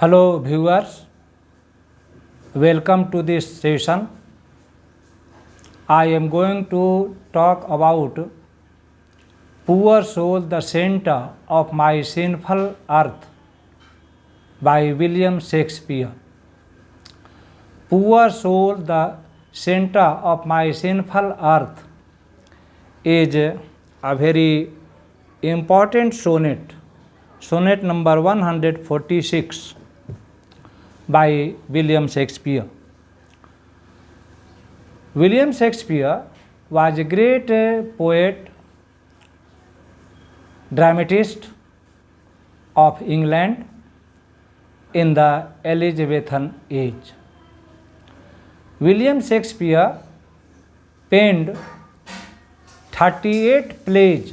Hello viewers, welcome to this session. I am going to talk about Poor Soul, the Center of My Sinful Earth by William Shakespeare. Poor Soul, the Center of My Sinful Earth is a very important sonnet, sonnet number 146 by William Shakespeare. William Shakespeare was a great poet, dramatist of England in the Elizabethan age. William Shakespeare penned 38 plays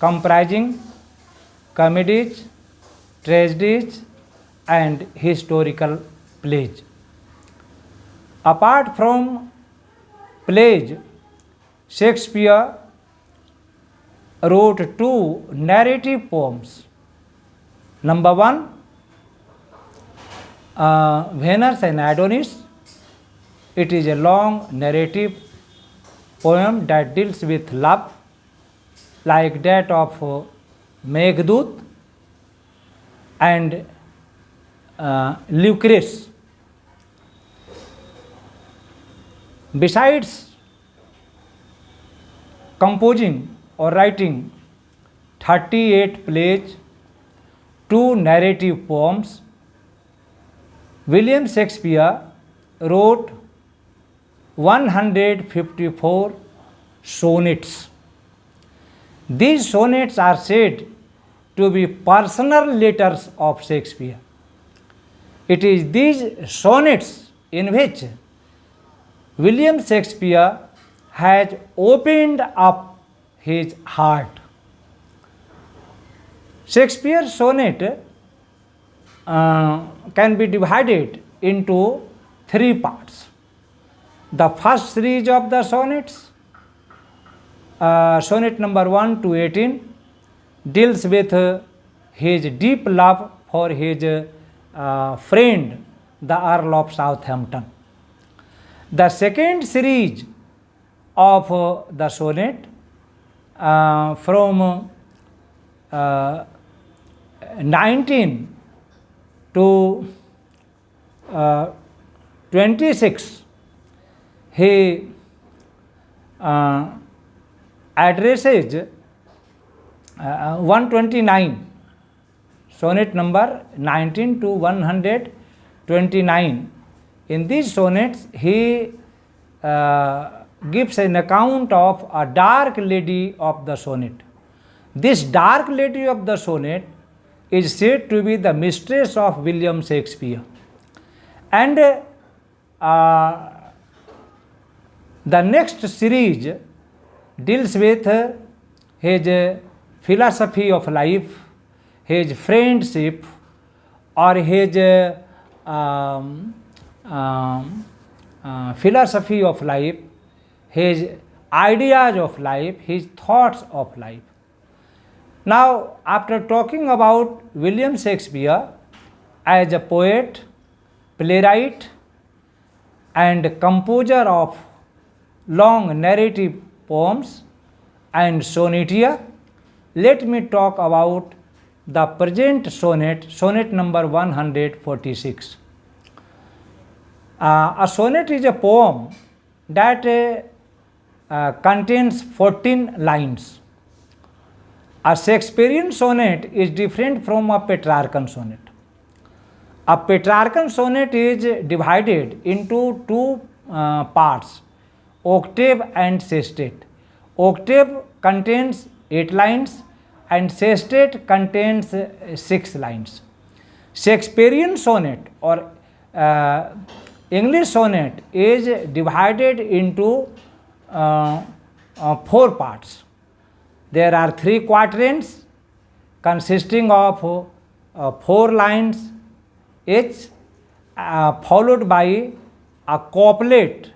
comprising comedies, tragedies, and historical plays. Apart from plays, Shakespeare wrote two narrative poems. Number one, Venus and Adonis. It is a long narrative poem that deals with love, like that of Meghdut and Lucrece. Besides composing or writing 38 plays, two narrative poems, William Shakespeare wrote 154 sonnets. These sonnets are said to be personal letters of Shakespeare. It is these sonnets in which William Shakespeare has opened up his heart. Shakespeare's sonnet can be divided into three parts. The first series of the sonnets, sonnet number 1 to 18, deals with his deep love for his friend, the Earl of Southampton. The second series of the sonnet from 19 to 26, he addresses 129, sonnet number 19 to 129. In these sonnets, he gives an account of a dark lady of the sonnet. This dark lady of the sonnet is said to be the mistress of William Shakespeare. And the next series deals with his philosophy of life, his friendship, or his philosophy of life, his ideas of life, his thoughts of life. Now, after talking about William Shakespeare as a poet, playwright, and composer of long narrative poems and sonnetia, let me talk about the present sonnet, sonnet number 146. A sonnet is a poem that contains 14 lines. A Shakespearean sonnet is different from a Petrarchan sonnet. A Petrarchan sonnet is divided into two parts, octave and sestet. Octave contains 8 lines and sestet contains 6 lines. Shakespearean sonnet or English sonnet is divided into 4 parts. There are 3 quatrains consisting of 4 lines each, followed by a couplet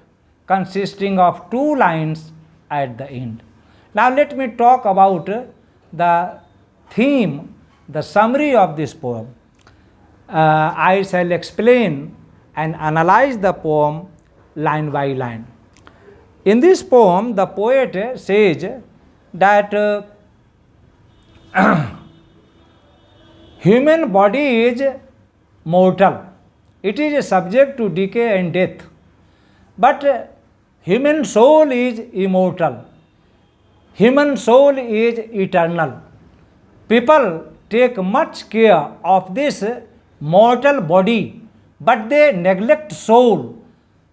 consisting of 2 lines at the end. Now let me talk about the theme, the summary of this poem. I shall explain and analyze the poem line by line. In this poem, the poet says that human body is mortal. It is subject to decay and death. But human soul is immortal. Human soul is eternal. People take much care of this mortal body, but they neglect soul.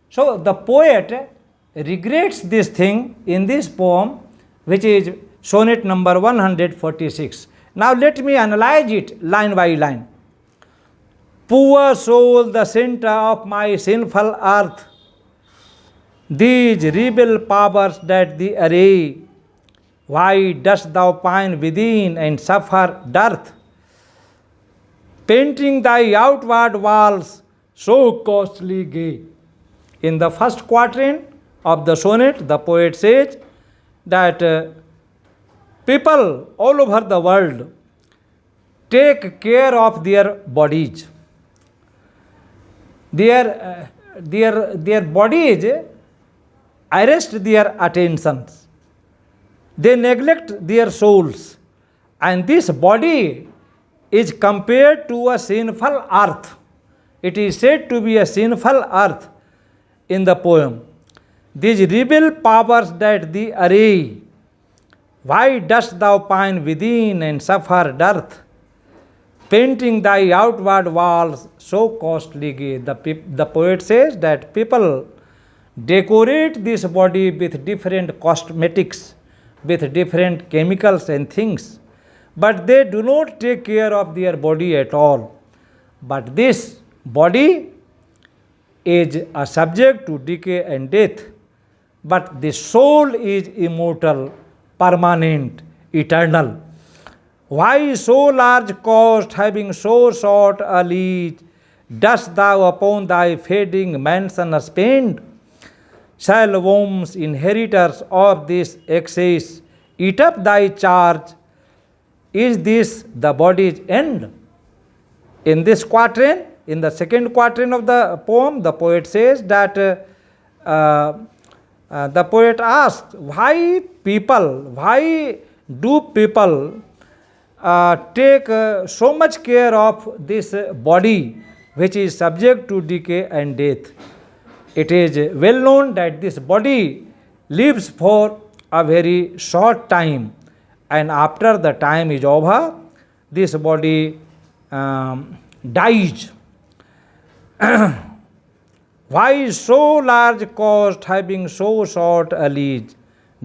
So the poet regrets this thing in this poem, which is sonnet number 146. Now let me analyze it line by line. Poor soul, the center of my sinful earth, these rebel powers that thee array, why dost thou pine within and suffer dearth? Painting thy outward walls so costly gay. In the first quatrain of the sonnet, the poet says that people all over the world take care of their bodies. Their bodies arrest their attentions. They neglect their souls. And this body is compared to a sinful earth. It is said to be a sinful earth in the poem. These rebel powers that thee array, why dost thou pine within and suffer dearth? Painting thy outward walls so costly gay. The poet says that people decorate this body with different cosmetics, with different chemicals and things, but they do not take care of their body at all. But this body is a subject to decay and death, but the soul is immortal, permanent, eternal. Why so large cost, having so short a lease, dost thou upon thy fading mansion spend? Shall worms, inheritors of this excess, eat up thy charge? Is this the body's end? In this quatrain, in the second quatrain of the poem, the poet says that the poet asks, why do people take so much care of this body which is subject to decay and death? It is well known that this body lives for a very short time, and after the time is over, this body dies. Why so large cost, having so short a lease,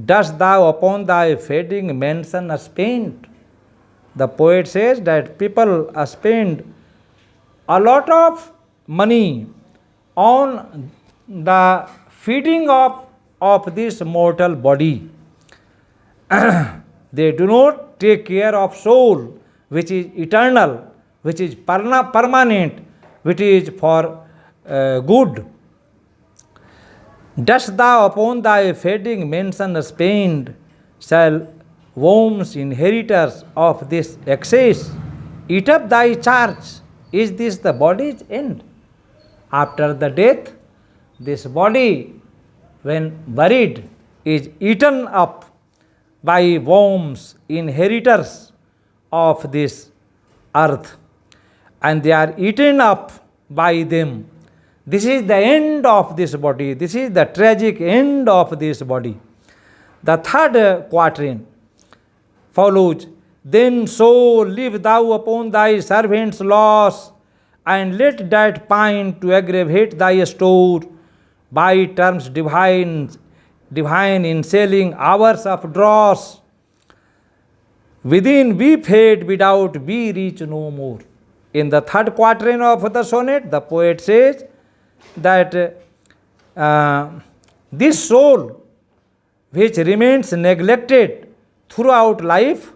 dost thou upon thy fading mansion spend? The poet says that people spend a lot of money on the feeding of this mortal body. They do not take care of soul, which is eternal, which is permanent, which is for good. Dost thou upon thy fading mansion spend? Shall worms, inheritors of this excess, eat up thy charge? Is this the body's end? After the death, this body, when buried, is eaten up by worms, inheritors of this earth, and they are eaten up by them. This is the end of this body. This is the tragic end of this body. The third quatrain follows. Then so live thou upon thy servant's loss, and let that pine to aggravate thy store, by terms divine in selling hours of dross. Within we fade, without we reach no more. In the third quatrain of the sonnet, the poet says that this soul which remains neglected throughout life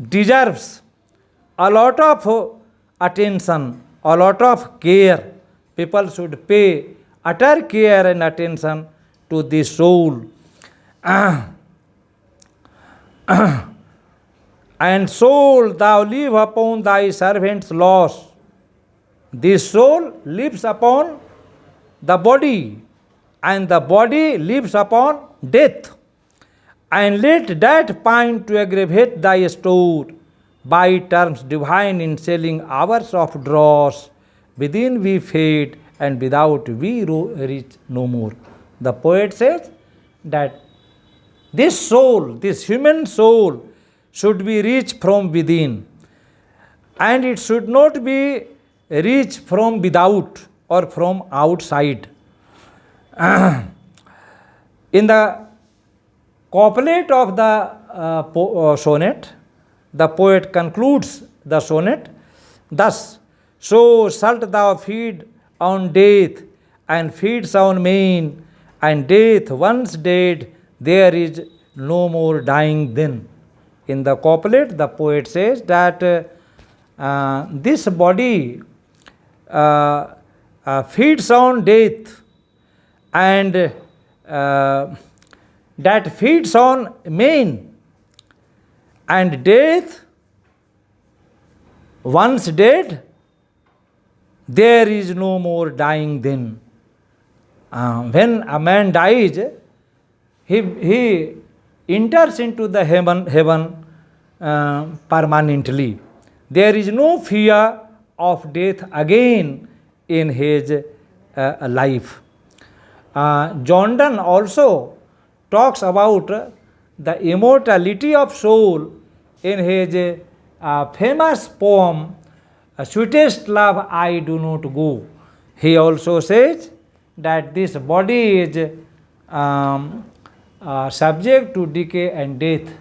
deserves a lot of attention, a lot of care. People should pay utter care and attention to this soul. And soul, thou live upon thy servant's loss. This soul lives upon the body, and the body lives upon death. And let that pine to aggravate thy store, by terms divine in selling hours of dross, within we fade, and without we reach no more. The poet says that this soul, this human soul, should be reached from within, and it should not be reached from without or from outside. In the couplet of the sonnet, the poet concludes the sonnet thus: so shalt thou feed on death, and feeds on man, and death once dead, there is no more dying then. In the couplet, the poet says that this body feeds on death, and that feeds on man, and death once dead, there is no more dying then. When a man dies, he enters into the heaven permanently. There is no fear of death again in his life. John Donne also talks about the immortality of soul in his famous poem, Sweetest Love I Do Not Go. He also says that this body is subject to decay and death.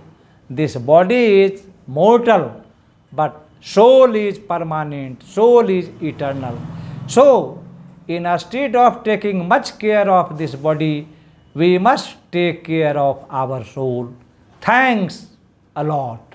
This body is mortal, but soul is permanent, soul is eternal. So, instead of taking much care of this body, we must take care of our soul. Thanks a lot.